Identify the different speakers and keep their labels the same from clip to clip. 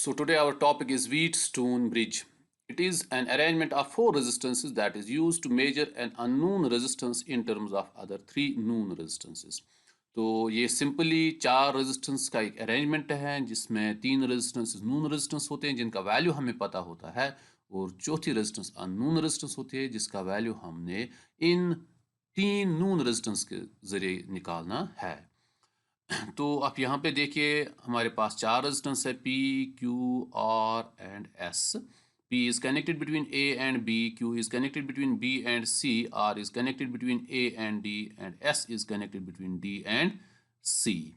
Speaker 1: So today our topic is Wheatstone bridge. It is an arrangement of four resistances that is used to measure an unknown resistance in terms of other three known resistances. तो ये simply चार resistance का एक arrangement है जिसमें तीन resistance नून resistance होते हैं जिनका वैल्यू हमें पता होता है और चौथी रेजिस्टेंस अननोन रेजिस्टेंस होती है जिसका वैल्यू हमने इन तीन नून रेजिस्टेंस के जरिए निकालना है। तो आप यहाँ पे देखिए हमारे पास चार रेजिस्टेंस है P, Q, R and S. P is connected between A and B, Q is connected between B and C, R is connected between A and D and S is connected between D and C.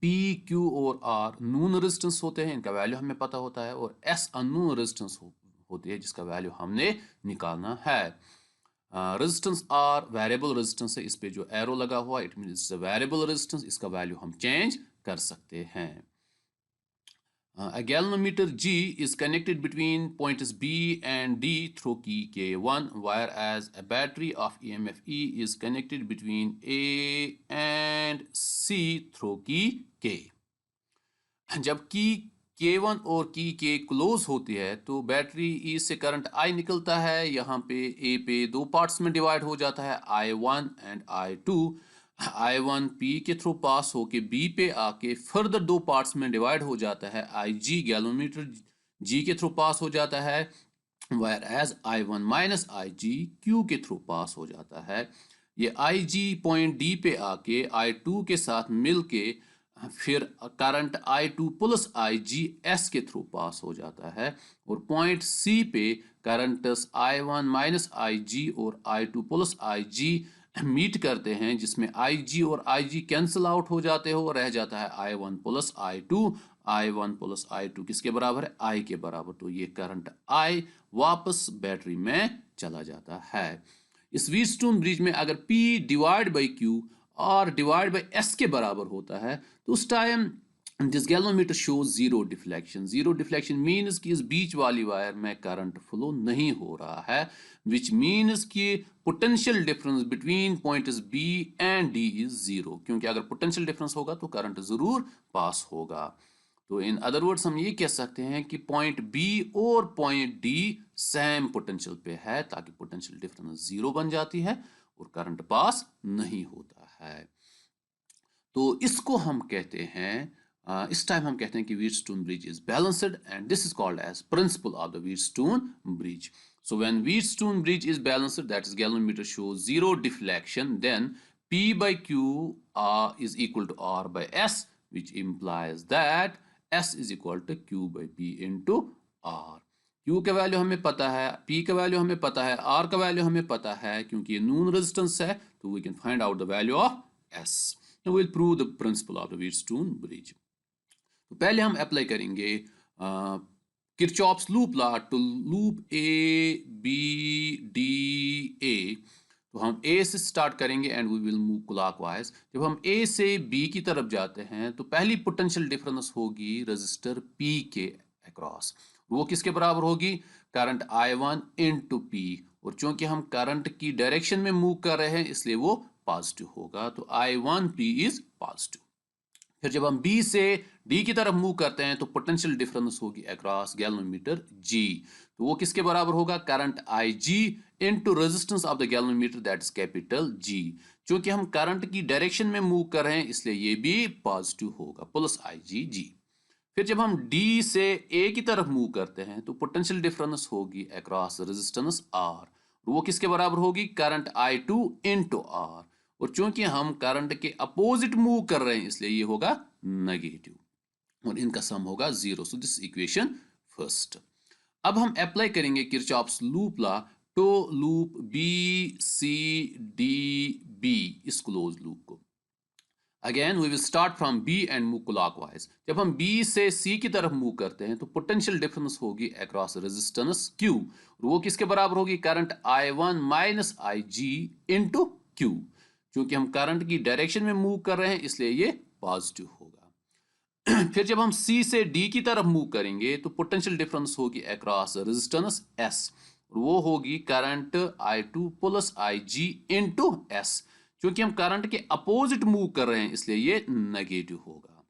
Speaker 1: P, Q और R नून resistance होते हैं, इनका value हमें पता होता है, और S unknown resistance होती है जिसका वैल्यू हमने निकालना है। रेजिस्टेंस आर वेरिएबल रेजिस्टेंस है, इस पे जो एरो लगा हुआ इट मींस वेरिएबल रेजिस्टेंस, इसका वैल्यू हम चेंज कर सकते हैं। A galvanometer G is connected between points B and D through key K1, whereas a battery of EMF E is connected between A and C through key K. जबकि K1 और की K close होती है तो battery E से current I निकलता है, यहाँ पे A पे दो पार्ट्स में डिवाइड हो जाता है, I1 and I2। I1 P के थ्रू पास होके B पे आके फर्दर दो पार्ट्स में डिवाइड हो जाता है, IG गैलोमीटर G के थ्रू पास हो जाता है, whereas I1 minus IG Q के थ्रू पास हो जाता है। ये IG पॉइंट D पे आके I2 के साथ मिलके फिर current I2 plus IG S के थ्रू पास हो जाता है, और पॉइंट C पे करंट I1 माइनस IG और I2 प्लस IG मीट करते हैं जिसमें IG और IG कैंसिल आउट हो जाते हो और रह जाता है I1 plus I2। I1 plus I2 किसके बराबर है? I के बराबर। तो ये करंट I वापस बैटरी में चला जाता है। इस व्हीटस्टोन ब्रिज में अगर P डिवाइड बाई Q और डिवाइड बाई S के बराबर होता है तो उस time this galvanometer shows zero deflection. Zero deflection means कि इस बीच वाली वायर में करंट फ्लो नहीं हो रहा है, विच मीन्स कि potential difference between points B and D is zero, क्योंकि अगर पोटेंशियल डिफरेंस होगा तो करंट जरूर पास होगा। तो इन अदर वर्ड्स हम ये कह सकते हैं कि पॉइंट B और पॉइंट D सेम पोटेंशियल पे है, ताकि पोटेंशियल डिफरेंस जीरो बन जाती है और करंट पास नहीं होता है। तो इसको हम कहते हैं इस टाइम हम कहते हैं कि Wheatstone bridge is balanced and this is called as principle of the Wheatstone bridge. So when Wheatstone bridge is balanced, that is galvanometer shows zero deflection, then P by Q is equal to R by S, which implies that S is equal to Q by P into R. Q का value हमें पता है, P का value हमें पता है, R का value हमें पता है, क्योंकि ये नून रेजिस्टेंस है तो we can find out the value of S. Now we'll prove the principle of the Wheatstone bridge. तो पहले हम अप्लाई करेंगे Kirchhoff's loop law to loop A B D A। तो हम A से स्टार्ट करेंगे and we will move clockwise. जब हम A से B की तरफ जाते हैं तो पहली पोटेंशियल डिफरेंस होगी रजिस्टर P के अक्रॉस, वो किसके बराबर होगी? करंट I1 इनटू P, और चूंकि हम करंट की डायरेक्शन में मूव कर रहे हैं इसलिए वो पॉजिटिव होगा, तो I1P इज पॉजिटिव। फिर जब हम B से D की तरफ मूव करते हैं तो पोटेंशियल डिफरेंस होगी अक्रॉस गैल्वेनोमीटर G, तो वो किसके बराबर होगा? Current IG into resistance of the galvanometer that is capital G। क्योंकि हम करंट की डायरेक्शन में मूव कर रहे हैं इसलिए ये भी पॉजिटिव होगा, प्लस IgG। फिर जब हम D से A की तरफ मूव करते हैं तो पोटेंशियल डिफरेंस होगी अक्रॉस रेजिस्टेंस R, वो किसके बराबर होगी? करंट I2 इनटू R, और चूंकि हम करंट के अपोजिट मूव कर रहे हैं इसलिए ये होगा नेगेटिव और इनका सम होगा zero. So this equation first. अब हम अप्लाई करेंगे Kirchhoff's loop law to loop BCDB, इस क्लोज लूप को। Again we will start from B and move clockwise. जब हम B से C की तरफ मूव करते हैं तो पोटेंशियल डिफरेंस होगी अक्रॉस रेजिस्टेंस Q, और वो किसके बराबर होगी? Current I1 minus IG into Q। क्योंकि हम करंट की डायरेक्शन में मूव कर रहे हैं इसलिए ये पॉजिटिव होगा। फिर जब हम C से D की तरफ मूव करेंगे तो पोटेंशियल डिफरेंस होगी अक्रॉस रेजिस्टेंस S, और वो होगी current I2 plus IG into S। क्योंकि हम करंट के अपोजिट मूव कर रहे हैं इसलिए ये नेगेटिव होगा।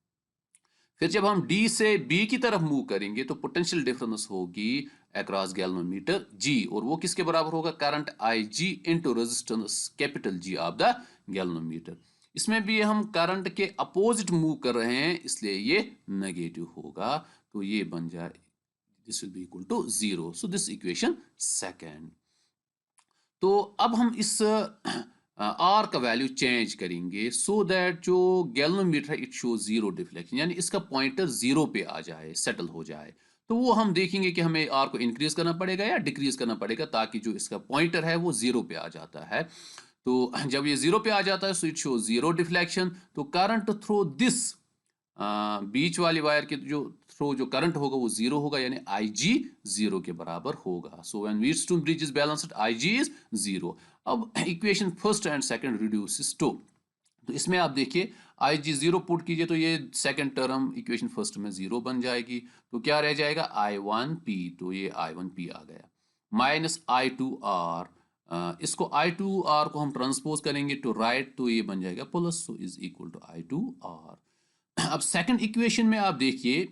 Speaker 1: फिर जब हम डी से बी की तरफ मूव करेंगे तो पोटेंशियल डिफरेंस होगी अक्रॉस गैल्वेनोमीटर जी, और वो किसके बराबर होगा, current I G into resistance capital G of the galvanometer. इसमें भी हम करंट के अपोजिट मूव कर रहे हैं, इसलिए ये नेगेटिव होगा, तो ये बन जाए this will be equal to 0। So this equation second. तो अब हम इस आर का वैल्यू चेंज करेंगे सो दैट जो गैल्वेनोमीटर है इट शो जीरो डिफ्लेक्शन, यानी इसका पॉइंटर जीरो पे आ जाए, सेटल हो जाए। तो वो हम देखेंगे कि हमें आर को इंक्रीज करना पड़ेगा या डिक्रीज करना पड़ेगा, ताकि जो इसका पॉइंटर है वो जीरो पे आ जाता है। तो जब ये जीरो पे आ जाता है so it show zero deflection. तो करंट थ्रू दिस बीच वाली वायर के जो थ्रू जो करंट होगा वो जीरो होगा, यानी आई जी जीरो के बराबर होगा। So when Wheatstone bridge is balanced I g is zero. अब equation first and second reduces to, तो इसमें आप देखिए आई जी जीरो पुट कीजिए तो ये सेकंड टर्म इक्वेशन फर्स्ट में जीरो बन जाएगी। तो क्या रह जाएगा, आई वन पी, तो ये आई वन पी आ गया, माइनस आई टू आर, इसको आई टू आर को हम ट्रांसपोज करेंगे टू राइट, तो ये बन जाएगा plus, so is equal to I two R. अब सेकंड इक्वेशन में आप देखिए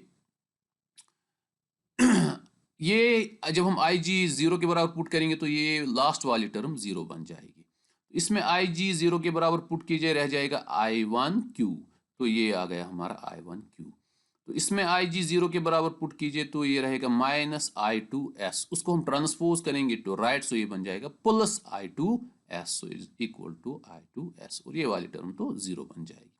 Speaker 1: ये जब हम आई जी जीरो के बराबर पुट करेंगे तो ये लास्ट वाली टर्म जीरो बन जाएगी। इसमें आई जी जीरो के बराबर पुट कीजिए, रह जाएगा आई वन क्यू, तो ये आ गया हमारा आई वन क्यू। तो इसमें आई जी जीरो के बराबर पुट कीजिए तो ये रहेगा माइनस आई टू एस, उसको हम ट्रांसपोज करेंगे टू राइट, सो ये बन जाएगा plus I two S, so is equal to I two S, और ये वाली टर्म तो जीरो बन जाएगी।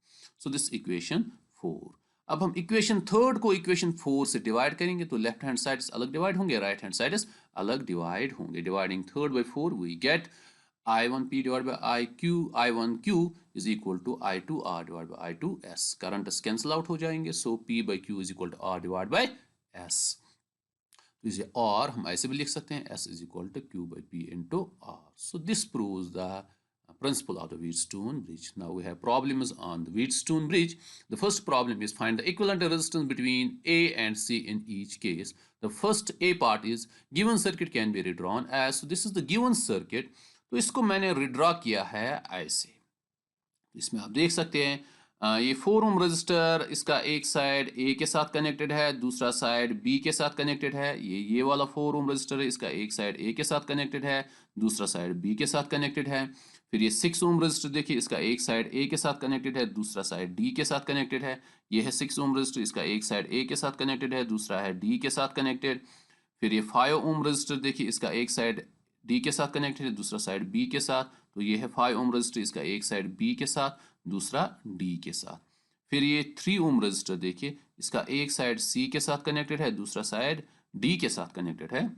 Speaker 1: So this equation 4। अब हम इक्वेशन थर्ड को इक्वेशन 4 से डिवाइड करेंगे तो लेफ्ट हैंड साइड अलग डिवाइड होंगे, राइट हैंड साइड अलग डिवाइड होंगे। Dividing third by 4 we get I1P divided by IQ, I1Q is equal to I2R divided by I2S. Current cancel out हो जाएंगे, सो P by Q is equal to R divided by S। तो इसे R हम ऐसे भी लिख सकते हैं, S is equal to Q by P into R. So this proves the principle of the Wheatstone bridge. Now we have problems on the Wheatstone bridge. The first problem is find the equivalent resistance between A and C in each case. The first A part is given circuit can be redrawn as, so this is the given circuit, तो इसको मैंने रिड्रा किया है ऐसे। इसमें आप देख सकते हैं ये 4 ओम रजिस्टर, इसका एक साइड ए के साथ कनेक्टेड है, दूसरा साइड बी के साथ कनेक्टेड है। ये वाला 4 ओम रजिस्टर है, इसका एक साइड ए के साथ कनेक्टेड है, दूसरा साइड बी के साथ कनेक्टेड है। फिर ये 6 ओम रजिस्टर देखिए, इसका एक साइड ए के साथ कनेक्टेड है, दूसरा साइड डी के साथ कनेक्टेड है। ये है 6 ओम रजिस्टर, इसका एक साइड ए के साथ कनेक्टेड है, दूसरा है डी के साथ कनेक्टेड। फिर ये 5 ओम रजिस्टर देखिए, इसका एक साइड डी के साथ कनेक्टेड है, दूसरा साइड बी के साथ, तो ये है 5 ओम रजिस्टर, इसका एक साइड बी के साथ, दूसरा डी के साथ। फिर ये 3 ओम रजिस्टर देखिए, इसका एक साइड सी के साथ कनेक्टेड है, दूसरा साइड डी के साथ कनेक्टेड है,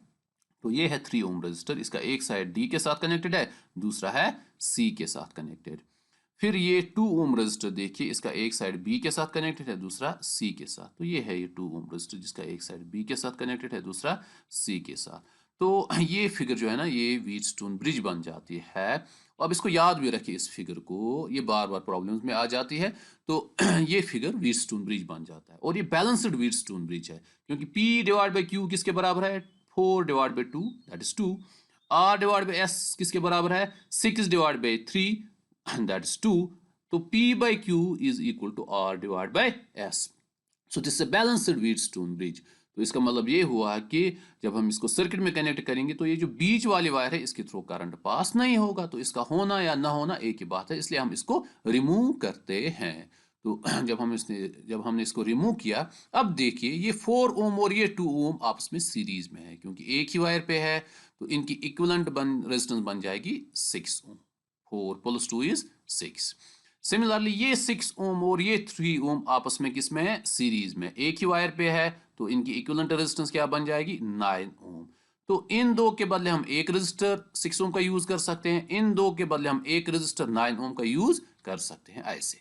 Speaker 1: तो ये है 3 ओम रजिस्टर, इसका एक साइड डी के साथ कनेक्टेड है, दूसरा है सी के साथ कनेक्टेड। फिर ये 2 ओम रजिस्टर देखिए, इसका एक साइड बी के साथ कनेक्टेड है, दूसरा सी के साथ, तो ये है ये 2 ओम रजिस्टर जिसका एक साइड बी के साथ कनेक्टेड है, दूसरा सी के साथ। तो ये फिगर जो है ना ये व्हीटस्टोन ब्रिज बन जाती है। अब इसको याद भी रखिए, इस फिगर को, ये बार बार प्रॉब्लम्स में आ जाती है। तो ये फिगर व्हीटस्टोन ब्रिज बन जाता है, और ये बैलेंस्ड व्हीटस्टोन ब्रिज है, क्योंकि P डिवाइड बाई Q किसके बराबर है, 4 divide by 2 that is 2। R divide by S किसके बराबर है, 6 डिवाइड बाई 3 दैट इज 2। तो P by Q is equal to R divide by S। So this is balanced Wheatstone bridge. तो इसका मतलब ये हुआ कि जब हम इसको सर्किट में कनेक्ट करेंगे तो ये जो बीच वाली वायर है इसके थ्रू करंट पास नहीं होगा, तो इसका होना या ना होना एक ही बात है, इसलिए हम इसको रिमूव करते हैं। तो जब हमने इसको रिमूव किया, अब देखिए ये 4 ओम और ये 2 ओम आपस में सीरीज में है, क्योंकि एक ही वायर पे है, तो इनकी इक्विवेलेंट रेजिस्टेंस बन जाएगी 6 ओम। 4 प्लस 2 इज 6। सिमिलरली ये 6 ओम और ये 3 ओम आपस में किस में है, सीरीज में, एक ही वायर पे है, तो इनकी इक्विवेलेंट रेजिस्टेंस क्या बन जाएगी, 9 ओम। तो इन दो के बदले हम एक रेजिस्टर 6 ओम का यूज कर सकते हैं, इन दो के बदले हम एक रेजिस्टर 9 ओम का यूज कर सकते हैं ऐसे।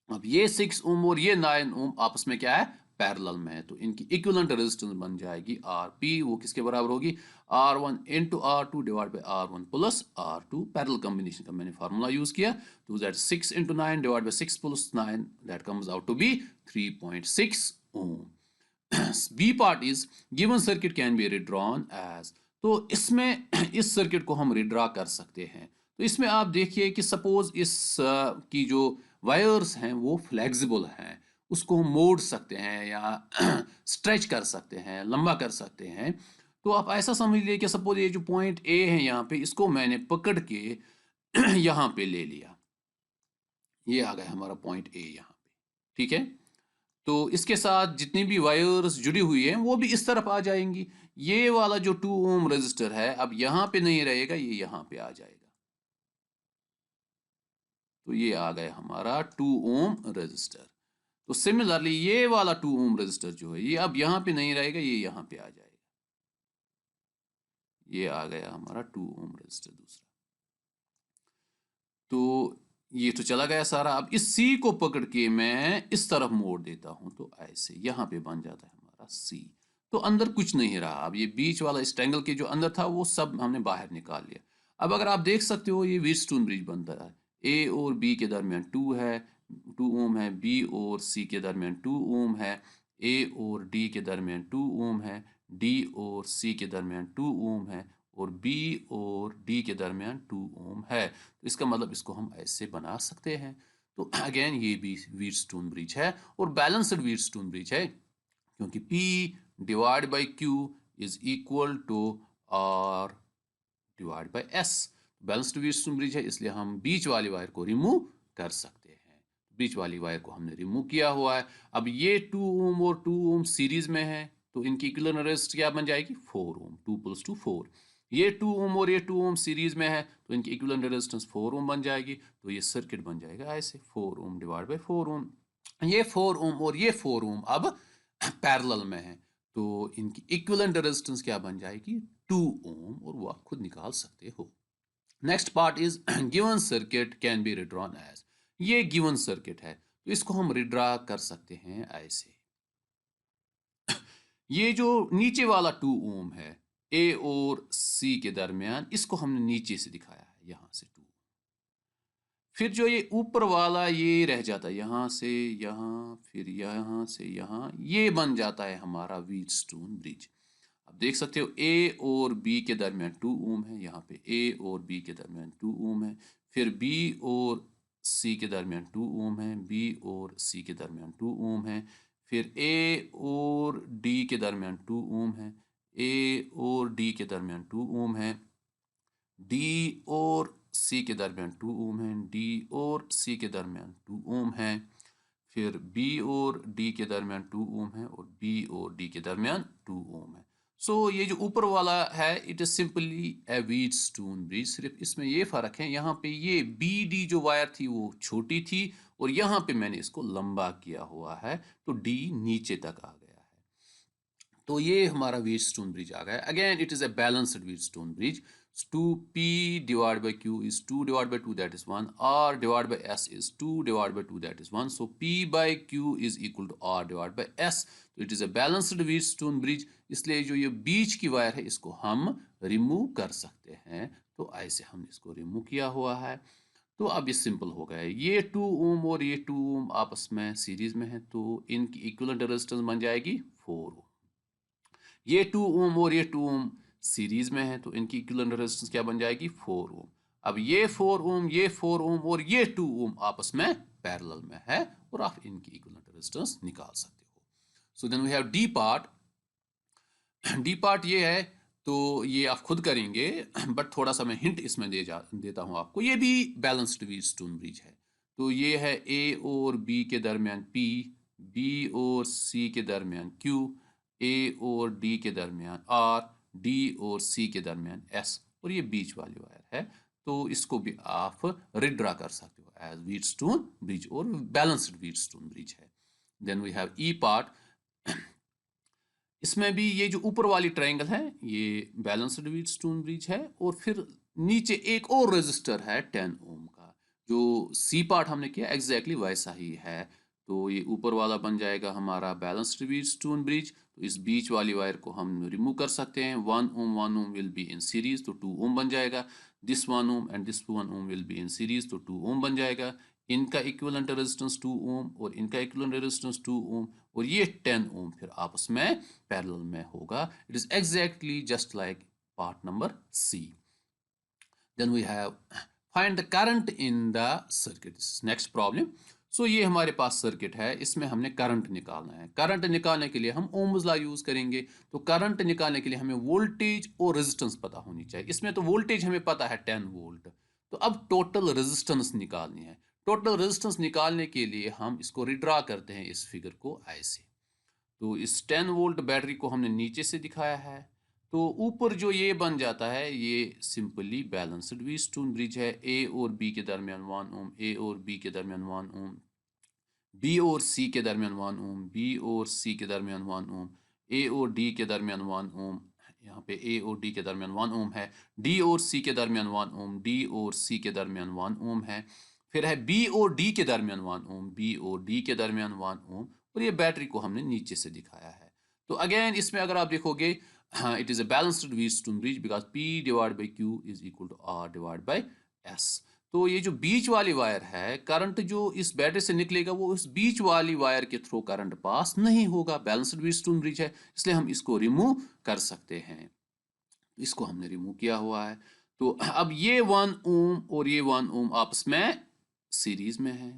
Speaker 1: अब ये 6 ओम और ये 9 ओम आपस में क्या है, पैरेलल में है, तो इनकी इक्विवेलेंट रेजिस्टेंस बन जाएगी आरपी, वो किसके बराबर होगी, R1 into R2 divide by R1 plus R2। Parallel combination का मैंने फार्मूला यूज किया, तो that 6 into 9 divide by 6 plus 9 that comes out to be 3.6 ohm. B part is given circuit can be redrawn as, तो इसमें इस circuit को हम रिड्रा कर सकते हैं। तो इसमें आप देखिए कि सपोज इस की जो वायर्स हैं वो फ्लेक्सिबल हैं, उसको हम मोड़ सकते हैं या स्ट्रेच कर सकते हैं, लंबा कर सकते हैं। तो आप ऐसा समझ लीजिए कि सपोज ये जो पॉइंट ए है यहाँ पे, इसको मैंने पकड़ के यहाँ पे ले लिया, ये आ गया हमारा पॉइंट ए यहाँ पे, ठीक है। तो इसके साथ जितनी भी वायर्स जुड़ी हुई हैं वो भी इस तरफ आ जाएंगी। ये वाला जो 2 ओम रजिस्टर है अब यहाँ पे नहीं रहेगा, ये यहाँ पे आ जाएगा। तो ये आ गया हमारा 2 ओम रजिस्टर। तो सिमिलरली ये वाला 2 ओम रजिस्टर जो है ये अब यहाँ पे नहीं रहेगा, ये यहाँ पे आ जाएगा। ये आ गया हमारा 2 ओम रजिस्टर दूसरा। तो ये तो चला गया सारा। अब इस सी को पकड़ के मैं इस तरफ मोड़ देता हूं तो ऐसे यहाँ पे बन जाता है हमारा सी। तो अंदर कुछ नहीं रहा। अब ये बीच वाला इस ट्रायंगल के जो अंदर था वो सब हमने बाहर निकाल लिया। अब अगर आप देख सकते हो ये व्हीटस्टोन ब्रिज बनता है। ए और बी के दरमियान 2 है, 2 ओम है। बी और सी के दरमियान 2 ओम है। ए और डी के दरमियान 2 ओम है। डी और सी के दरमियान 2 ओम है। और बी और डी के दरमियान 2 ओम है। तो इसका मतलब इसको हम ऐसे बना सकते हैं। तो अगेन ये भी व्हीटस्टोन ब्रिज है और बैलेंस्ड व्हीटस्टोन ब्रिज है, क्योंकि P divide by Q is equal to R divide by S। Balanced Wheatstone bridge है, इसलिए हम बीच वाली वायर को रिमूव कर सकते हैं। बीच वाली वायर को हमने रिमूव किया हुआ है। अब ये 2 ओम और 2 ओम सीरीज में है, तो इनकी इक्विवेलेंट रेजिस्टेंस क्या बन जाएगी? 4 ओम। 2 प्लस 2 4। ये 2 ओम और ये 2 ओम सीरीज में है, तो इनकी इक्विवेलेंट रेजिस्टेंस 4 ओम बन जाएगी। तो ये सर्किट बन जाएगा ऐसे 4 ओम डिवाइड बाई 4 ओम। ये 4 ओम और ये 4 ओम अब पैरेलल में है, तो इनकी इक्विवेलेंट रेजिस्टेंस क्या बन जाएगी? 2 ओम। और वो आप खुद निकाल सकते हो। Next part is given circuit can be redrawn as. ये गिवन सर्किट है, तो इसको हम रिड्रा कर सकते हैं ऐसे। ये जो नीचे वाला 2 ओम है ए और सी के दरमियान, इसको हमने नीचे से दिखाया है यहां से 2। फिर जो ये ऊपर वाला ये रह जाता है यहां से यहां, फिर यहां से यहां, ये बन जाता है हमारा व्हीटस्टोन ब्रिज। अब देख सकते हो ए और बी के दरमियान 2 ओम है, यहाँ पे ए और बी के दरमियान 2 ओम है। फिर बी और सी के दरमियान 2 ओम है। बी और सी के दरमियान 2 ओम है। फिर ए और डी के दरमियान 2 ओम है। ए और डी के दरमियान 2 ओम है। डी और सी के दरमियान 2 ओम है। डी और सी के दरमियान 2 ओम है। फिर बी और डी के दरमियान 2 ओम है और बी और डी के दरमियान 2 ओम है। सो ये जो ऊपर वाला है it is simply A Wheatstone bridge. सिर्फ इसमें ये फर्क है, यहाँ पे ये बी डी जो वायर थी वो छोटी थी और यहाँ पे मैंने इसको लंबा किया हुआ है, तो डी नीचे तक आ गया है। तो ये हमारा व्हीटस्टोन ब्रिज आ गया। Again it is a balanced Wheatstone bridge. 2p divided by q is 2 divided by 2, that is 1. R divided by s is 2 divided by 2, that is 1. So p by q is equal to r divided by s. तो it is a balanced Wheatstone bridge. इसलिए जो ये बीच की wire है इसको हम remove कर सकते हैं। तो ऐसे हमने इसको रिमूव किया हुआ है। तो अब ये सिंपल हो गया है। ये 2 ओम और ये 2 ओम आपस में सीरीज में है, तो इनकी इक्विवेलेंट रेजिस्टेंस बन जाएगी 4 ओम। ये 2 ओम और ये 2 ओम सीरीज में है, तो इनकी इक्विवेलेंट रेजिस्टेंस क्या बन जाएगी? 4 ओम। अब ये 4 ओम, ये 4 ओम और ये 2 ओम आपस में पैरेलल में है और आप इनकी इक्विवेलेंट रेजिस्टेंस निकाल सकते हो। So then we have D part. D part ये है, तो ये आप खुद करेंगे, बट थोड़ा सा मैं हिंट इसमें देता हूं आपको। ये भी बैलेंस्ड व्हीटस्टोन ब्रिज है। तो ये है ए और बी के दरमियान पी, बी और सी के दरमियान क्यू, ए और डी के दरमियान आर, डी और सी के दरमियान एस, और ये बीच वाली वायर है। तो इसको भी आप रिड्रा कर सकते हो एज व्हीटस्टोन ब्रिज और बैलेंस्ड व्हीटस्टोन ब्रिज है। Then we have E part. इसमें भी ये जो ऊपर वाली ट्रायंगल है ये बैलेंस्ड व्हीटस्टोन ब्रिज है, और फिर नीचे एक और रेजिस्टर है 10 ओम का। जो सी पार्ट हमने किया एग्जैक्टली वैसा ही है। तो ये ऊपर वाला बन जाएगा हमारा बैलेंस्ड व्हीटस्टोन ब्रिज। तो इस बीच वाली वायर को हम रिमूव कर सकते हैं। 1 ओम 1 ohm will be in series, तो 2 ओम बन जाएगा। This 1 ohm and this 1 ohm will be in series, तो 2 ओम बन जाएगा। इनका इक्विवेलेंट रेजिस्टेंस 2 ओम और इनका इक्विवेलेंट रेजिस्टेंस 2 ओम, और ये 10 ओम फिर आपस में पैरेलल में होगा। It is exactly just like part number C. Then we have find the current in the circuit. This is next problem. सो ये हमारे पास सर्किट है, इसमें हमने करंट निकालना है। करंट निकालने के लिए हम ओम्स लॉ यूज़ करेंगे। तो करंट निकालने के लिए हमें वोल्टेज और रेजिस्टेंस पता होनी चाहिए। इसमें तो वोल्टेज हमें पता है 10 वोल्ट। तो अब टोटल रेजिस्टेंस निकालनी है। टोटल रेजिस्टेंस निकालने के लिए हम इसको रिड्रा करते हैं, इस फिगर को ऐसे। तो इस 10 वोल्ट बैटरी को हमने नीचे से दिखाया है। तो ऊपर जो ये बन जाता है, ये सिंपली बैलेंस्ड व्हीटस्टोन ब्रिज है। ए और बी के दरमियान 1 ओम, ए और बी के दरमियान 1 ओम, बी और सी के दरमियान 1 ओम, बी और सी के दरमियान 1 ओम, ए और डी के दरमियान 1 ओम। यहाँ पे ए और डी के दरमियान 1 ओम है। डी और सी के दरमियान 1 ओम, डी और सी के दरमियान 1 ओम है। फिर है बी और डी के दरमियान 1 ओम, बी और डी के दरमियान 1 ओम। और ये बैटरी को हमने नीचे से दिखाया है। तो अगेन इसमें अगर आप देखोगे, हाँ, it is a balanced Wheatstone bridge because P divide by Q is equal to R divide by S. तो ये जो बीच वाली वायर है, करंट जो इस बैटरी से निकलेगा वो इस बीच वाली वायर के थ्रू करंट पास नहीं होगा। बैलेंस्ड व्हीटस्टोन ब्रिज है, इसलिए हम इसको रिमूव कर सकते हैं। इसको हमने रिमूव किया हुआ है। तो अब ये 1 ओम और ये 1 ओम आपस में सीरीज में है।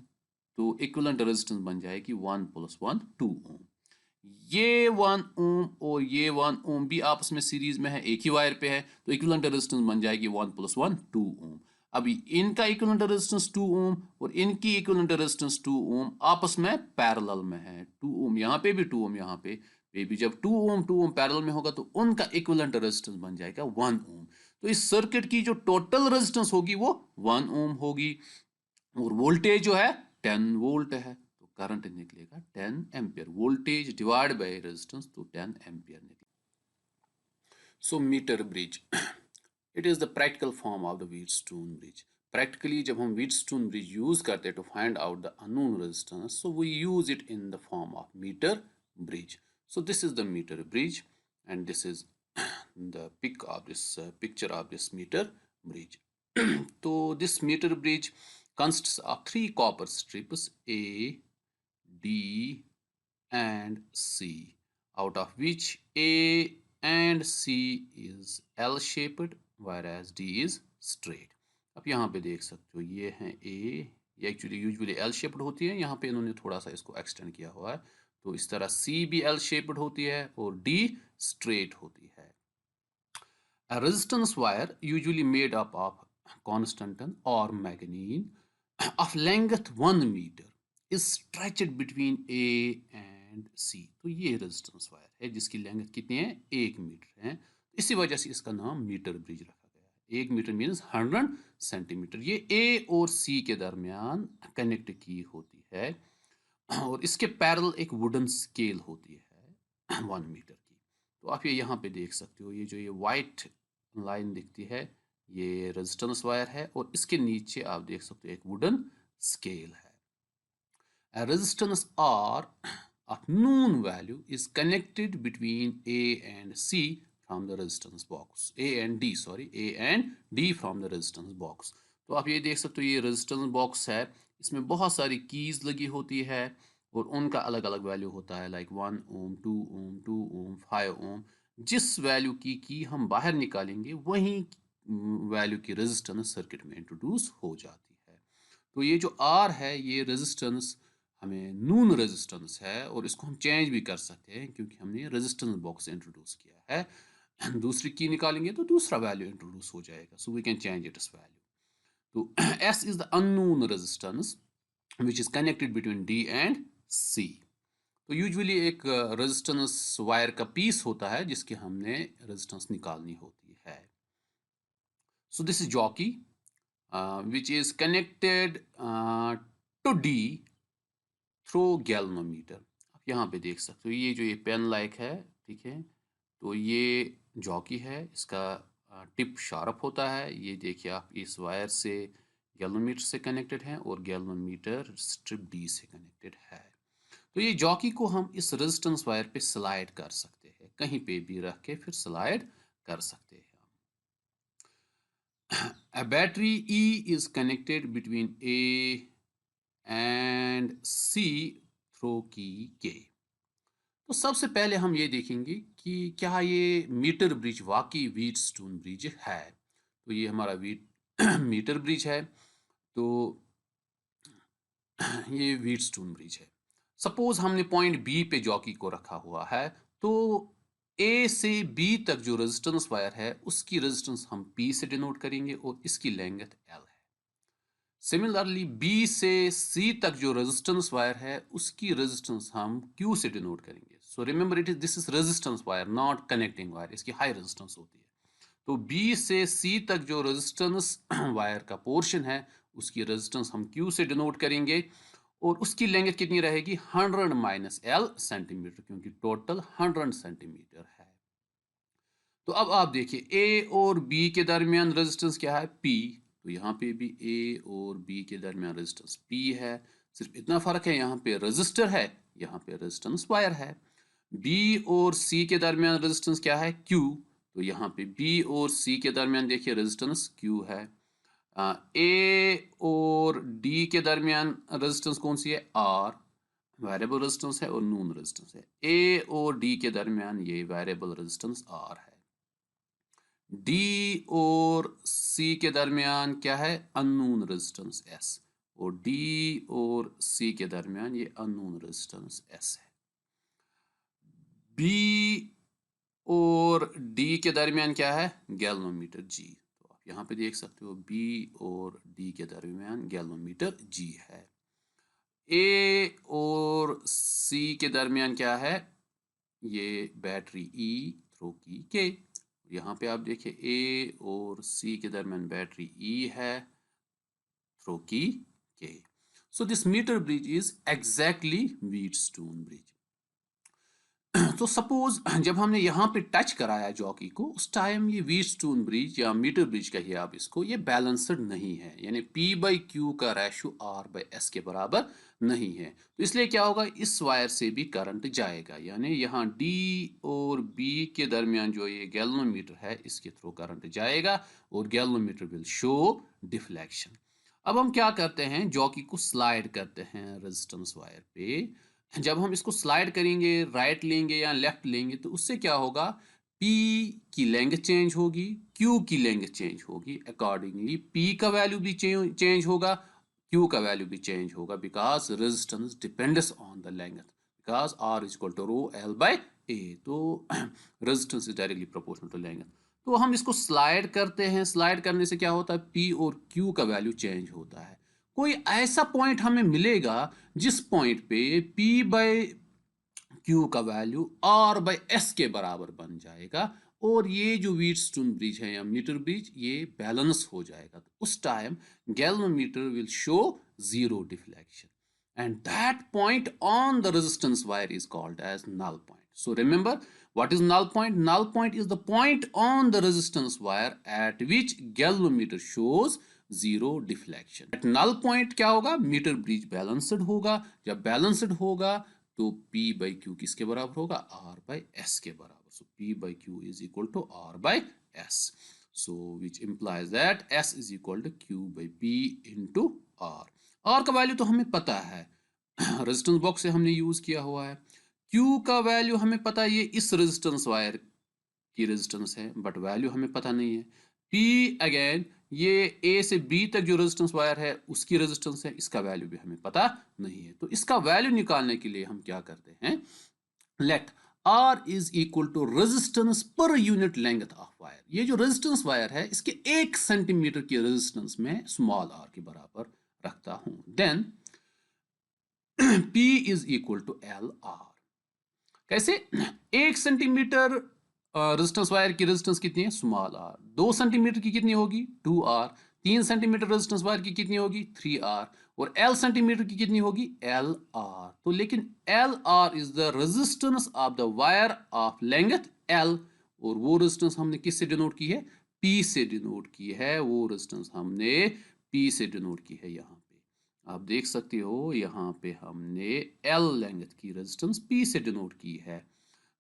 Speaker 1: तो इक्विवेलेंट रेजिस्टेंस बन जाएगी 1 + 1 2 ओम। ये 1 ओम और ये 1 ओम भी आपस में सीरीज में है, एक ही वायर पे है। तो इक्विवेलेंट रेजिस्टेंस बन जाएगी 1 + 1 2 ओम। अभी इनका इक्विवेलेंट रेजिस्टेंस 2 ओम और इनकी इक्विवेलेंट रेजिस्टेंस 2 ओम आपस में पैरेलल में है। 2 ओम यहाँ पे भी, 2 ओम यहाँ पे भी। जब 2 ओम पैरेलल में होगा तो उनका इक्विवेलेंट रेजिस्टेंस बन जाएगा 1 ओम। तो इस सर्किट की जो टोटल रेजिस्टेंस होगी वो 1 ओम होगी। और वोल्टेज जो है 10 वोल्ट है। तो करंट निकलेगा 10 ampere. Voltage divide by resistance, तो 10 एम्पियर निकलेगा। So meter bridge, it is the practical form of the Wheatstone bridge. Practically जब हम व्हीटस्टोन ब्रिज यूज करते हैं to find out the unknown resistance, so we use it in the form of meter bridge. So this is the meter bridge and this is the picture of this meter bridge. So this meter bridge consists of 3 copper strips A, D and C, out of which A and C is L-shaped whereas D is straight. अब यहाँ पे देख सकते हो ये है A, ये actually usually L shaped होती है, यहाँ पे इन्होंने थोड़ा सा इसको एक्सटेंड किया हुआ है। तो इस तरह C भी L shaped होती है और D straight होती है। A resistance wire usually made up of constantan or manganese of length 1 meter is stretched between A and C. तो ये रेजिस्टेंस वायर है जिसकी लेंथ कितनी है, 1 मीटर है। इसी वजह से इसका नाम मीटर ब्रिज रखा गया है। 1 मीटर मीन्स 100 सेंटीमीटर। ये A और C के दरमियान कनेक्ट की होती है और इसके पैरेलल एक वुडन स्केल होती है 1 मीटर की। तो आप ये यहाँ पे देख सकते हो, ये जो ये वाइट लाइन दिखती है ये रेजिस्टेंस वायर है और इसके नीचे आप देख सकते हो एक वुडन स्केल है। A resistance R of known value is connected between A and C from the resistance box. A and D, sorry, A and D from the resistance box. तो आप ये देख सकते हो ये रेजिस्टेंस बॉक्स है, इसमें बहुत सारी कीज लगी होती है और उनका अलग अलग वैल्यू होता है, लाइक 1 ओम, 2 ओम, 2 ओम, 5 ओम। जिस वैल्यू की हम बाहर निकालेंगे वही वैल्यू की रेजिस्टेंस सर्किट में इंट्रोड्यूस हो जाती है। तो ये जो R है ये रेजिस्टेंस हमें नून रेजिस्टेंस है और इसको हम चेंज भी कर सकते हैं क्योंकि हमने रेजिस्टेंस बॉक्स इंट्रोड्यूस किया है। दूसरी की निकालेंगे तो दूसरा वैल्यू इंट्रोड्यूस हो जाएगा, so we can change its value. तो S is the unknown resistance which is connected between D and C। तो यूजुअली एक रेजिस्टेंस वायर का पीस होता है जिसकी हमने रेजिस्टेंस निकालनी होती है। So this is jockey which is connected to D through galvanometer. आप यहाँ पे देख सकते हो ये जो ये पेन लाइक है, ठीक है। तो ये जॉकी है, इसका टिप शार्प होता है। ये देखिए आप इस वायर से गैल्वेनोमीटर से कनेक्टेड है और गैल्वेनोमीटर स्ट्रिप डी से कनेक्टेड है। तो ये जॉकी को हम इस रेजिस्टेंस वायर पे स्लाइड कर सकते हैं, कहीं पे भी रख के फिर स्लाइड कर सकते हैं। A battery E is connected between A and C through key K। तो सबसे पहले हम ये देखेंगे कि क्या ये मीटर ब्रिज वाकई व्हीटस्टोन ब्रिज है। तो ये हमारा मीटर ब्रिज है। तो ये व्हीटस्टोन ब्रिज है। सपोज हमने पॉइंट बी पे जॉकी को रखा हुआ है, तो ए से बी तक जो रेजिस्टेंस वायर है उसकी रेजिस्टेंस हम पी से डिनोट करेंगे और इसकी लेंथ एल है। सिमिलरली बी से सी तक जो रेजिस्टेंस वायर है उसकी रेजिस्टेंस हम क्यू से डिनोट करेंगे। So remember it is this is resistance wire not connecting wire, इसकी हाई रेजिस्टेंस होती है। तो बी से सी तक जो रेजिस्टेंस वायर का पोर्शन है उसकी रेजिस्टेंस हम क्यू से डिनोट करेंगे और उसकी लेंथ कितनी रहेगी 100 माइनस एल सेंटीमीटर, क्योंकि टोटल 100 सेंटीमीटर है। तो अब आप देखिए ए और बी के दरमियान रेजिस्टेंस क्या है पी, तो यहाँ पे भी ए और बी के दरमियान रेजिस्टेंस पी है। सिर्फ इतना फर्क है, यहाँ पे रेजिस्टर है, यहाँ पे रेजिस्टेंस वायर है। बी और सी के दरमियान रेजिस्टेंस क्या है क्यू, तो यहाँ पे बी और सी के दरमियान देखिए रेजिस्टेंस क्यू है। ए और डी के दरमियान रेजिस्टेंस कौन सी है आर, वेरिएबल रेजिस्टेंस है और नून रेजिस्टेंस है। ए और डी के दरमियान ये वेरिएबल रेजिस्टेंस आर है। डी और सी के दरमियान क्या है अननोन रेजिस्टेंस एस, और डी और सी के दरमियान ये अननोन रेजिस्टेंस एस है। बी और डी के दरमियान क्या है गैल्वेनोमीटर जी, तो आप यहाँ पे देख सकते हो बी और डी के दरमियान गैल्वेनोमीटर जी है। ए और सी के दरमियान क्या है ये बैटरी ई थ्रो की के, यहाँ पे आप देखिए ए और सी के दरमियान बैटरी ई है थ्रो की के। So this meter bridge is exactly Wheatstone bridge. तो सपोज जब हमने यहाँ पे टच कराया जॉकी को उस टाइम ये व्हीटस्टोन ब्रिज या मीटर ब्रिज कहिए आप इसको, ये बैलेंस्ड नहीं है, यानी P बाई क्यू का रेशो R बाई S के बराबर नहीं है। तो इसलिए क्या होगा इस वायर से भी करंट जाएगा, यानी यहाँ D और B के दरमियान जो ये गैल्वेनोमीटर है इसके थ्रू करंट जाएगा और गैल्वेनोमीटर विल शो डिफ्लेक्शन। अब हम क्या करते हैं जॉकी को स्लाइड करते हैं रेजिस्टेंस वायर पे। जब हम इसको स्लाइड करेंगे राइट लेंगे या लेफ्ट लेंगे तो उससे क्या होगा P की लेंथ चेंज होगी, Q की लेंथ चेंज होगी, अकॉर्डिंगली P का वैल्यू भी चेंज होगा, Q का वैल्यू भी चेंज होगा, because resistance depends on the length, because R is equal to rho L by A, तो resistance is directly proportional to length. तो हम इसको स्लाइड करते हैं, स्लाइड करने से क्या होता है P और Q का वैल्यू चेंज होता है। कोई ऐसा पॉइंट हमें मिलेगा जिस पॉइंट पे P बाई क्यू का वैल्यू R बाई S के बराबर बन जाएगा और ये जो व्हीटस्टोन ब्रिज है या मीटर ब्रिज ये बैलेंस हो जाएगा। तो उस time galvanometer will show zero deflection and that point on the resistance wire is called as null point. So remember what is null point? Null point is the point on the resistance wire at which galvanometer shows zero deflection. At null point क्या होगा metre bridge balanced होगा, जब balanced होगा तो P by Q किसके बराबर होगा R by S के बराबर। So P by Q is equal to R by S, so which implies that S is equal to Q by P into R। R का value तो हमें पता है रेजिस्टेंस बॉक्स से हमने यूज किया हुआ है। Q का वैल्यू हमें पता है ये इस रेजिस्टेंस वायर की रेजिस्टेंस है बट वैल्यू हमें पता नहीं है। P अगेन ये A से B तक जो रेजिस्टेंस वायर है उसकी रेजिस्टेंस है, इसका वैल्यू भी हमें पता नहीं है। तो इसका वैल्यू निकालने के लिए हम क्या करते हैं let R is equal to resistance per unit length of wire. ये जो रेजिस्टेंस वायर है इसके 1 सेंटीमीटर की रेजिस्टेंस में स्मॉल r के बराबर रखता हूं, then P is equal to L R. कैसे 1 सेंटीमीटर रेजिस्टेंस वायर की रेजिस्टेंस कितनी है स्मॉल r, 2 सेंटीमीटर की कितनी होगी 2r, 3 सेंटीमीटर रेजिस्टेंस वायर की कितनी होगी 3r और L सेंटीमीटर की कितनी होगी LR। तो लेकिन LR is the resistance of the wire of length L और वो रेजिस्टेंस हमने किससे डिनोट की है P से डिनोट की है, वो रेजिस्टेंस हमने P से डिनोट की है। यहाँ पे आप देख सकते हो यहाँ पे हमने L लेंथ की रेजिस्टेंस P से डिनोट की है।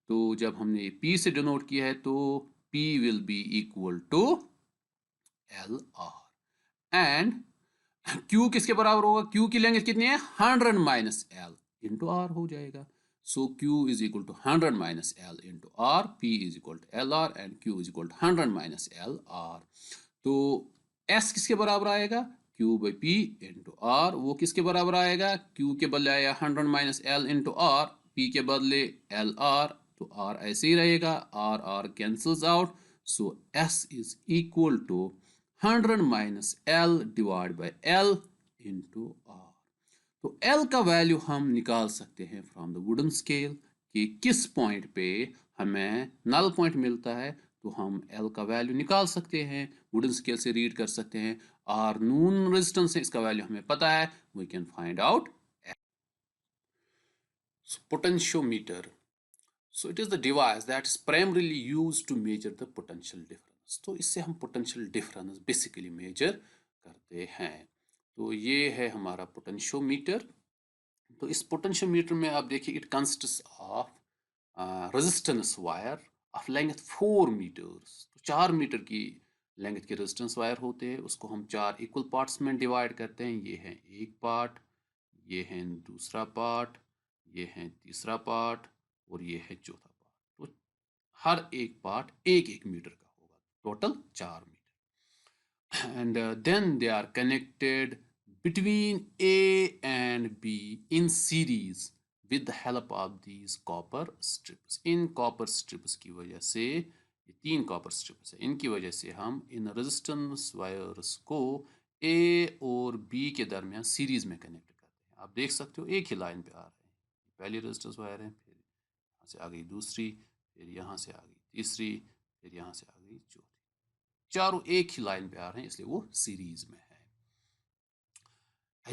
Speaker 1: तो जब हमने P से डिनोट किया है तो P will be equal to L R and Q किसके बराबर होगा Q की लेंथ कितनी है 100 माइनस एल इंटू आर हो जाएगा। So Q is equal to 100 minus L into R, P is equal to L R and Q is equal to 100 minus L R. तो S किसके बराबर आएगा Q by P into R, वो किसके बराबर आएगा? Q के बदले आया 100 minus L into R, P के बदले LR, तो R ऐसे ही रहेगा, R cancels out, so S is equal to 100 minus L divided by L into R. तो L का वैल्यू हम निकाल सकते हैं फ्रॉम द वुडन स्केल कि किस पॉइंट पे हमें नल पॉइंट मिलता है, तो हम L का वैल्यू निकाल सकते हैं, वुडन स्केल से रीड कर सकते हैं। R नून रेजिस्टेंस है, इसका वैल्यू हमें पता है, we can find out potentiometer. So it is the device that is primarily used to measure the potential difference. तो इससे हम potential difference basically measure करते हैं। तो ये है हमारा पोटेंशियोमीटर। तो इस पोटेंशियोमीटर में आप देखिए, it consists of resistance wire of length 4 metres. तो 4 मीटर की लेंथ के रेजिस्टेंस वायर होते हैं, उसको हम 4 इक्वल पार्ट्स में डिवाइड करते हैं। ये है एक पार्ट, ये है दूसरा पार्ट, ये है तीसरा पार्ट और ये है चौथा पार्ट। तो हर एक पार्ट एक एक मीटर का होगा, total 4 metre. And then they are connected between A and B in series with the help of these copper strips. In copper strips की वजह से, ये 3 copper strips है, इनकी वजह से हम इन resistance wires को A और B के दरमियान सीरीज में कनेक्ट करते हैं। आप देख सकते हो एक ही लाइन पे आ रहे हैं, पहली resistance wire है, फिर यहाँ से आ गई दूसरी, फिर यहाँ से आ गई तीसरी, फिर यहाँ से आ गई चौथी, चारों एक ही लाइन पे आ रहे हैं, इसलिए वो सीरीज में है।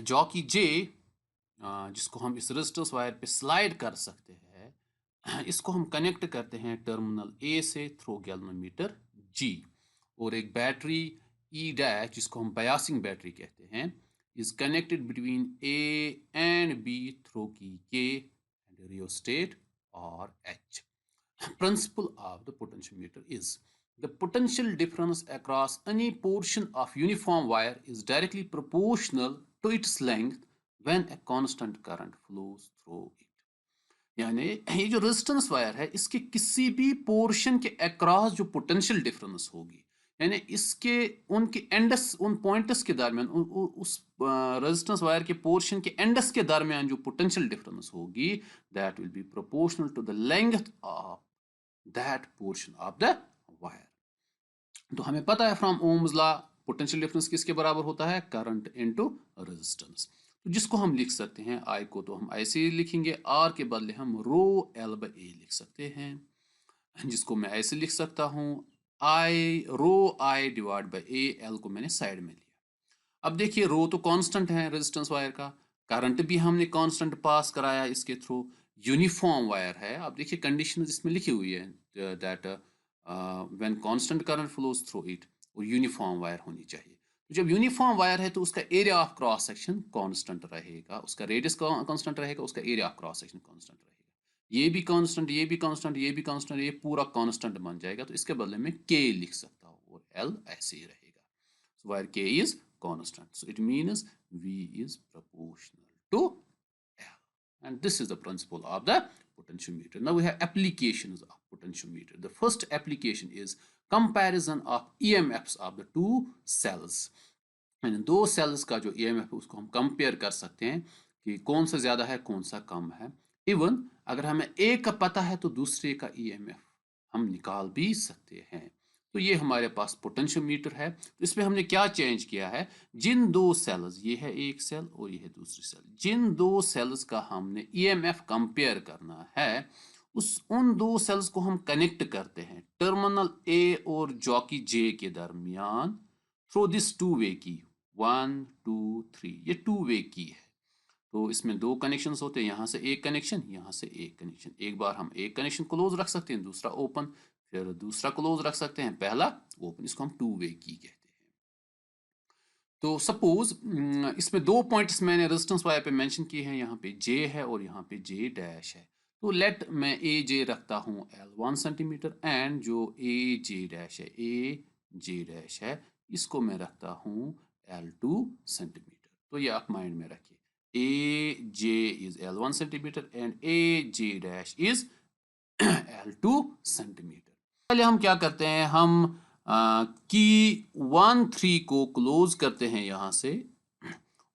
Speaker 1: जॉकी जे, जिसको हम इस रेजिस्टेंस वायर पे स्लाइड कर सकते हैं, इसको हम कनेक्ट करते हैं टर्मिनल ए से थ्रू गैल्वेनोमीटर जी, और एक बैटरी ई डैश, जिसको हम बायसिंग बैटरी कहते हैं, is connected between A and B through की के एंड रियोस्टेट और H. Principle of the potentiometer is the potential difference across any portion of uniform wire is directly proportional to its length when a constant current flows through it. यानी ये जो resistance wire है, इसके किसी भी portion के across जो potential difference होगी, यानी इसके उनके एंडस, उन पॉइंट्स के दरमियान, उस रेजिस्टेंस वायर के पोर्शन के एंडस के दरमियान जो पोटेंशियल डिफरेंस होगी, that will be proportional to the length of that portion of the wire. तो हमें पता है from Ohm's law, potential difference किसके बराबर होता है? Current into resistance. तो जिसको हम लिख सकते हैं, आई को तो हम ऐसे ही लिखेंगे, आर के बदले हम रो एल बाई ए लिख सकते हैं, जिसको मैं ऐसे लिख सकता हूँ, I rho I divide by A, L को मैंने साइड में लिया। अब देखिए, रो तो कांस्टेंट है रेजिस्टेंस वायर का, करंट भी हमने कांस्टेंट पास कराया इसके थ्रू, यूनिफॉर्म वायर है। अब देखिए कंडीशन इसमें लिखी हुई है, that when constant current flows through it, और यूनिफॉर्म वायर होनी चाहिए। तो जब यूनिफॉर्म वायर है तो उसका area of cross section constant रहेगा, उसका रेडियस कांस्टेंट रहेगा, उसका area of cross section constant रहेगा। ये भी कांस्टेंट, ये भी कांस्टेंट, ये भी कांस्टेंट, ये पूरा कांस्टेंट बन जाएगा। तो इसके बदले में के लिख सकता हूँ और एल ऐसे ही रहेगा। So where k is constant, so it means V is proportional to L, and this is the principle of the potentiometer. Now we have applications of potentiometer. The first application is comparison of EMFs of the two cells. इन दो sales का जो EMF है उसको हम compare कर सकते हैं कि कौन सा ज्यादा है, कौन सा कम है। इवन अगर हमें एक का पता है तो दूसरे का EMF हम निकाल भी सकते हैं। तो ये हमारे पास पोटेंशियोमीटर है। तो इसमें हमने क्या चेंज किया है, जिन दो सेल्स, ये है एक सेल और ये है दूसरी सेल, जिन दो सेल्स का हमने EMF कंपेयर करना है, उन दो सेल्स को हम कनेक्ट करते हैं टर्मिनल ए और जॉकी जे के दरमियान थ्रू दिस टू वे की, 1 2 3, ये टू वे की है। तो इसमें दो कनेक्शंस होते हैं, यहाँ से एक कनेक्शन, यहाँ से एक कनेक्शन। एक बार हम एक कनेक्शन क्लोज रख सकते हैं, दूसरा ओपन, फिर दूसरा क्लोज रख सकते हैं, पहला ओपन, इसको हम टू वे की कहते हैं। तो सपोज इसमें दो पॉइंट्स मैंने रेजिस्टेंस वायर पे मेंशन किए हैं, यहाँ पे जे है और यहाँ पे जे डैश है। तो लेट मैं ए जे रखता हूँ L1 सेंटीमीटर, एंड जो ए जे डैश है, ए जे डैश है, इसको मैं रखता हूँ L2 सेंटीमीटर। तो ये आप माइंड में रखिए, A J is L1 centimetre and A J dash is L2 centimetre. पहले हम क्या करते हैं, हम की 1 3 को क्लोज करते हैं यहाँ से,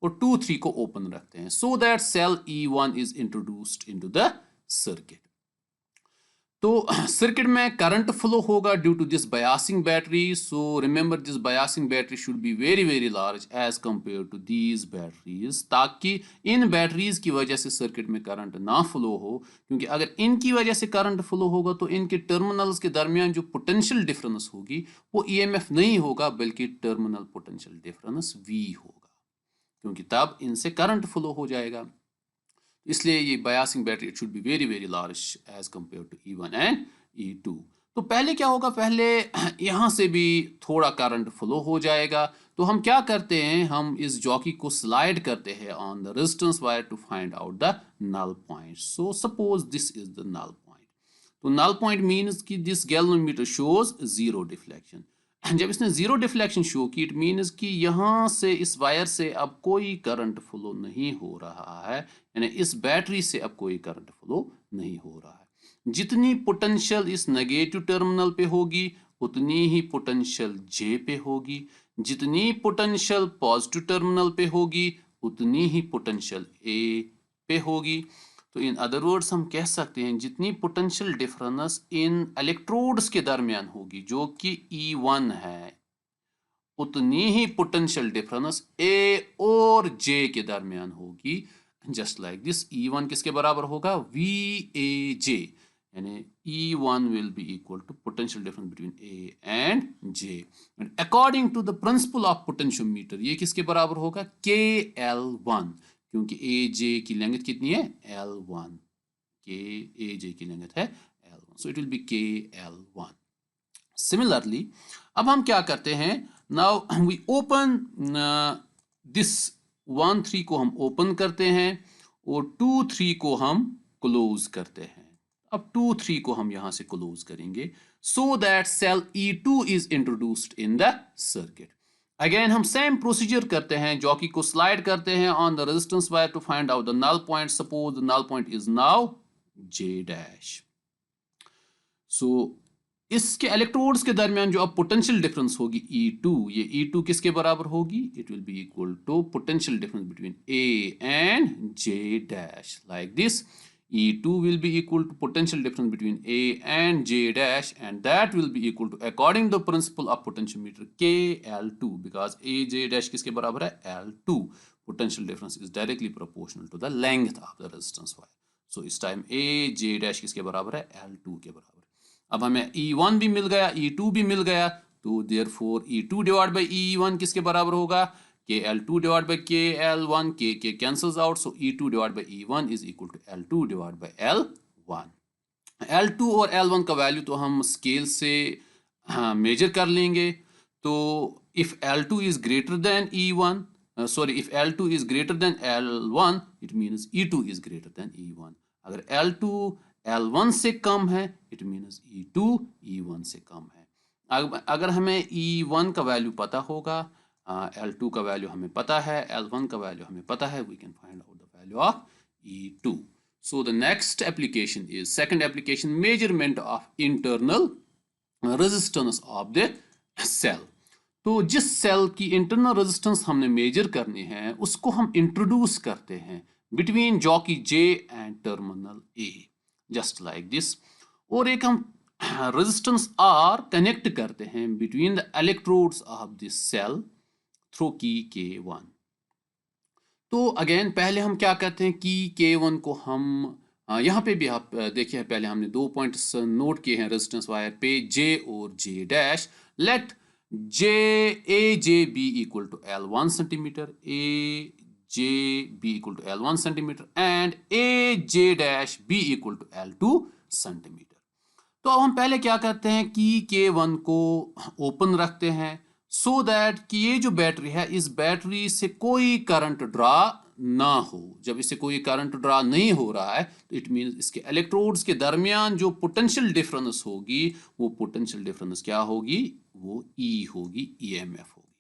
Speaker 1: और 2 3 को ओपन रखते हैं so that cell E1 is introduced into the circuit. तो सर्किट में करंट फ्लो होगा due to this biasing battery. So remember this biasing battery should be very very large as compare to these batteries, ताकि इन batteries की वजह से circuit में current ना फ्लो हो, क्योंकि अगर इनकी वजह से करंट फ्लो होगा तो इनके टर्मिनल्स के दरमियान जो पोटेंशियल डिफरेंस होगी वो ईएमएफ नहीं होगा बल्कि टर्मिनल पोटेंशियल डिफरेंस वी होगा, क्योंकि तब इनसे करंट फ्लो हो जाएगा। इसलिए ये biasing battery it should be very very large as compare to E1 and E2। तो पहले क्या होगा, पहले यहाँ से भी थोड़ा करंट फ्लो हो जाएगा। तो हम क्या करते हैं, हम इस जॉकी को स्लाइड करते हैं on the resistance wire to find out the null point. So suppose this is the null point. तो नल पॉइंट मीन्स कि this galvanometer shows zero deflection. जब इसने जीरो डिफ्लेक्शन शो की इट मीन्स कि यहाँ से इस वायर से अब कोई करंट फ्लो नहीं हो रहा है, यानी इस बैटरी से अब कोई करंट फ्लो नहीं हो रहा है। जितनी पोटेंशियल इस नेगेटिव टर्मिनल पे होगी उतनी ही पोटेंशियल जे पे होगी, जितनी पोटेंशियल पॉजिटिव टर्मिनल पे होगी उतनी ही पोटेंशियल ए पे होगी। तो इन अदर वर्ड्स हम कह सकते हैं जितनी पोटेंशियल डिफरेंस इन इलेक्ट्रोड्स के दरमियान होगी जो कि E1 है, उतनी ही पोटेंशियल डिफरेंस ए और जे के दरमियान होगी। जस्ट लाइक दिस E1 किसके बराबर होगा, VAJ, यानी E1 will be equal to potential difference between A and J, and according to the principle of potentiometer ये किसके बराबर होगा, KL1, क्योंकि AJ की लेंथ कितनी है, L1, KAJ की लेंथ है L1, so it will be KL1। Similarly, अब हम क्या करते हैं, now we open this 1 3 को हम ओपन करते हैं और 2 3 को हम क्लोज करते हैं। अब 2 3 को हम यहां से क्लोज करेंगे so that cell E2 is introduced in the circuit। Again हम सेम प्रोसीजर करते हैं, जॉकी को स्लाइड करते हैं on the resistance wire to find out the null point. Suppose the null point is now J dash. So इसके electrodes के दरमियान जो अब पोटेंशियल डिफरेंस होगी E2, ये E2 किसके बराबर होगी, it will be equal to potential difference between A and J dash, like this. E2 will be equal to potential difference between A and J dash, and that will be equal to, according to the principle of potentiometer, KL2, because AJ dash किसके बराबर है, L2। potential difference is directly proportional to the length of the resistance wire। so इस time AJ dash किसके बराबर है, L2 के बराबर। अब हमें E1 भी मिल गया, E2 भी मिल गया, तो therefore E2 divided by E1 किसके बराबर होगा, KL2 divided by KL1, K cancels out, so E2 divided by E1 is equal to L2 divided by L1। L2 और L1 का वैल्यू तो हम स्केल से मेजर कर लेंगे। तो if L2 is greater than E1, if L2 is greater than L1, it means E2 is greater than E1। अगर L2 L1 से कम है it means E2 E1 से कम है। अगर हमें E1 का वैल्यू पता होगा, L2 का वैल्यू हमें पता है, L1 का वैल्यू हमें पता है, we can find out the value of E2। So the next application is second application, measurement of internal resistance of the cell। तो जिस सेल की इंटरनल रेजिस्टेंस हमने मेजर करनी है उसको हम इंट्रोड्यूस करते हैं between jockey J and terminal A, just like this. और एक हम रेजिस्टेंस R कनेक्ट करते हैं between the electrodes of this cell through key K1। तो अगेन पहले हम क्या करते हैं कि K1 को हम यहाँ पे भी आप देखिए, पहले हमने 2 पॉइंट्स नोट किए हैं रेजिस्टेंस वायर पे, J और J dash. Let AJ be equal to L1 centimeter, AJ be equal to L1 centimeter and AJ dash be equal to L2 centimeter। तो अब हम पहले क्या करते हैं कि K1 को ओपन रखते हैं सो दैट कि ये जो बैटरी है इस बैटरी से कोई करंट ड्रा ना हो। जब इससे कोई करंट ड्रा नहीं हो रहा है तो इट मींस इसके इलेक्ट्रोड्स के दरमियान जो पोटेंशियल डिफरेंस होगी वो पोटेंशियल डिफरेंस क्या होगी, वो E होगी, EMF होगी।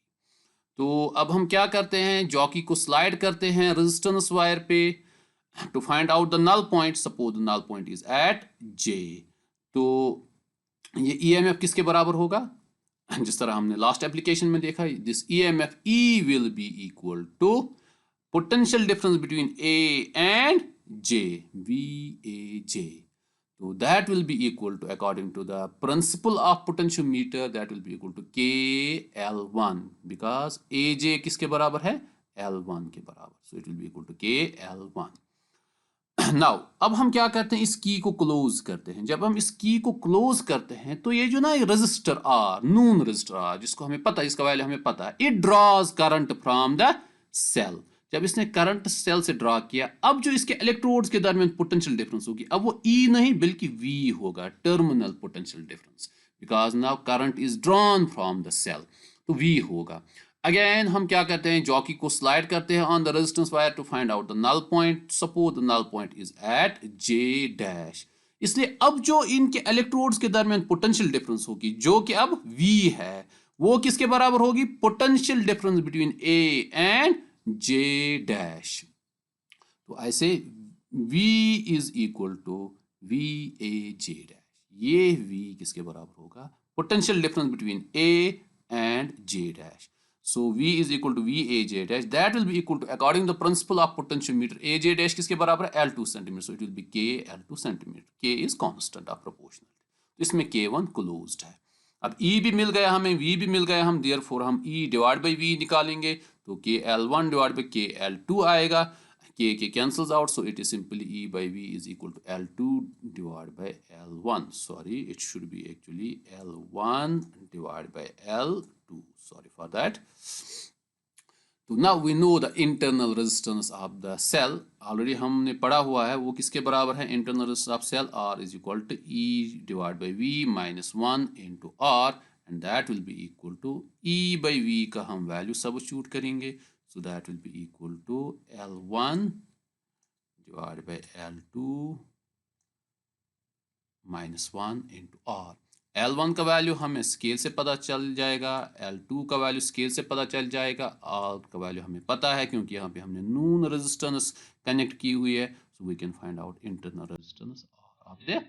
Speaker 1: तो अब हम क्या करते हैं, जॉकी को स्लाइड करते हैं रेजिस्टेंस वायर पे to find out the null point. Suppose the null point is at J। तो ये EMF किसके बराबर होगा, जिस तरह हमने लास्ट एप्लीकेशन में देखा, this EMF E will be equal to potential difference between A and J, VAJ. So that will be equal to, according to the principle of potentiometer, that will be equal to KL1 because AJ किसके बराबर है? L1 के बराबर. So it will be equal to KL1. Now अब हम क्या करते हैं, इस की को क्लोज करते हैं. जब हम इस की को क्लोज करते हैं तो ये जो ना resistor R, known resistor R, जिसको हमें पता है, इसका वैल्यू हमें पता है, it draws current from the cell. जब इसने करंट सेल से ड्रॉ किया, अब जो इसके इलेक्ट्रोड्स के दरमियान पोटेंशियल डिफरेंस होगी, अब वो ई नहीं बल्कि वी होगा, terminal potential difference, because now current is drawn from the cell, तो वी होगा. अगेन हम क्या करते हैं, जॉकी को स्लाइड करते हैं on the resistance wire to find out the null point. Suppose the null point is at J dash. इसलिए अब जो इनके इलेक्ट्रोड्स के दरमियान पोटेंशियल डिफरेंस होगी, जो कि अब V है, वो किसके बराबर होगी? Potential difference between A and J dash. तो ऐसे V is equal to VAJ dash. ये V किसके बराबर होगा? Potential difference between A and J dash. So V is equal to VAJ dash. That will be equal to, according to the principle of potentiometer, AJ dash किसके बराबर है? L2 centimeter. So it will be K L2 centimeter. K is constant of proportional. तो इसमें K1 closed है. अब E भी मिल गया हमें, V भी मिल गया, हम therefore हम E डिवाइड बाई V निकालेंगे, तो K L1 divide by K L2 आएगा. K cancels out, so it is simply E by V is equal to L2 divided by L1. Sorry, it should be actually L1 divided by L2. Sorry for that. So now we know the internal resistance of the cell. Already हमने पढ़ा हुआ है, वो किसके बराबर है? Internal resistance of cell R is equal to E divided by V minus 1 into R, and that will be equal to E by V का हम वैल्यू सब्स्टिट्यूट करेंगे. So that will be equal to L1 divided by L2 minus 1 into R. L1 का value हमें scale से पता चल जाएगा, L2 का वैल्यू स्केल से पता चल जाएगा, R का वैल्यू हमें पता है क्योंकि यहाँ पे हमने नून रेजिस्टेंस कनेक्ट की हुई है. So we can find out internal resistance R of the